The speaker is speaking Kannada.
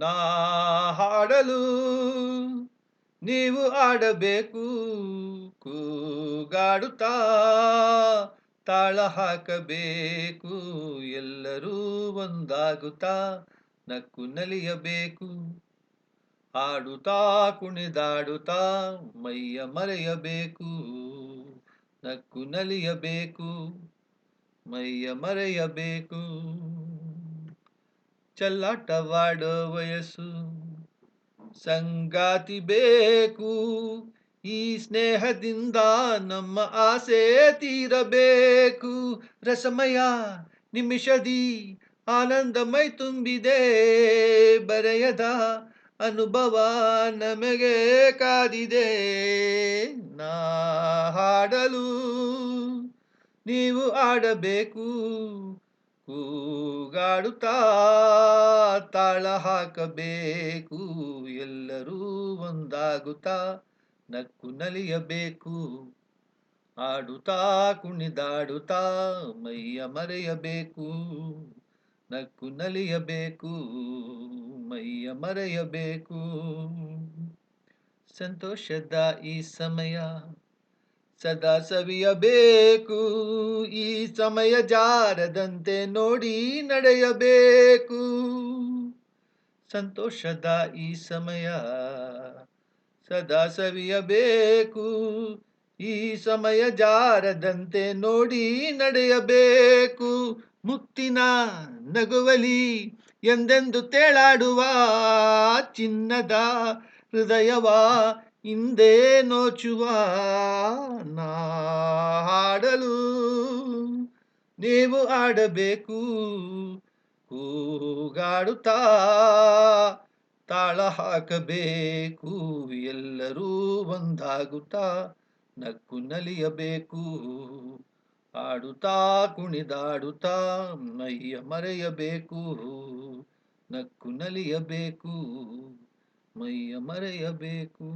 ನಾ ಹಾಡಲು ನೀವು ಆಡಬೇಕು, ಕೂಗಾಡುತ್ತಾ ತಾಳ ಹಾಕಬೇಕು, ಎಲ್ಲರೂ ಒಂದಾಗುತ್ತಾ ನಕ್ಕು ನಲಿಯಬೇಕು, ಹಾಡುತ್ತಾ ಕುಣಿದಾಡುತ್ತಾ ಮೈಯ ಮರೆಯಬೇಕು, ನಕ್ಕು ನಲಿಯಬೇಕು, ಮೈಯ ಮರೆಯಬೇಕು. ಚೆಲ್ಲಾಟವಾಡೋ ವಯಸ್ಸು, ಸಂಗಾತಿ ಬೇಕು, ಈ ಸ್ನೇಹದಿಂದ ನಮ್ಮ ಆಸೆ ತೀರಬೇಕು. ರಸಮಯ ನಿಮಿಷದಿ ಆನಂದಮೈ ತುಂಬಿದೆ, ಬರೆಯದ ಅನುಭವ ನಮಗೆ ಕಾದಿದೆ. ನಾ ಹಾಡಲು ನೀವು ಆಡಬೇಕು, ಕೂಗಾಡುತ್ತಾ ತಾಳ ಹಾಕಬೇಕು, ಎಲ್ಲರೂ ಒಂದಾಗುತ್ತಾ ನಕ್ಕು ನಲಿಯಬೇಕು, ಆಡುತ್ತಾ ಕುಣಿದಾಡುತ್ತಾ ಮೈಯ ಮರೆಯಬೇಕು, ನಕ್ಕು ನಲಿಯಬೇಕು, ಮೈಯ ಮರೆಯಬೇಕು. ಸಂತೋಷದ ಈ ಸಮಯ ಸದಾ ಸವಿಯಬೇಕು, ಈ ಸಮಯ ಜಾರದಂತೆ ನೋಡಿ ನಡೆಯಬೇಕು. ಸಂತೋಷದ ಈ ಸಮಯ ಸದಾ ಸವಿಯಬೇಕು, ಈ ಸಮಯ ಜಾರದಂತೆ ನೋಡಿ ನಡೆಯಬೇಕು. ಮುತ್ತಿನ ನಗುವಲಿ ಎಂದೆಂದು ತೇಲಾಡುವ ಚಿನ್ನದ ಹೃದಯವ ಹಿಂದೆ ನೋಚುವ, ನಾ ಹಾಡಲು ನೀವು ಆಡಬೇಕು, ಕೂಗಾಡುತ್ತಾ ತಾಳ ಹಾಕಬೇಕು, ಎಲ್ಲರೂ ಒಂದಾಗುತ್ತಾ ನಕ್ಕು ನಲಿಯಬೇಕು, ಆಡುತ್ತಾ ಕುಣಿದಾಡುತ್ತಾ ಮೈಯ ಮರೆಯಬೇಕು, ನಕ್ಕು ನಲಿಯಬೇಕು, ಮೈಯ ಮರೆಯಬೇಕು.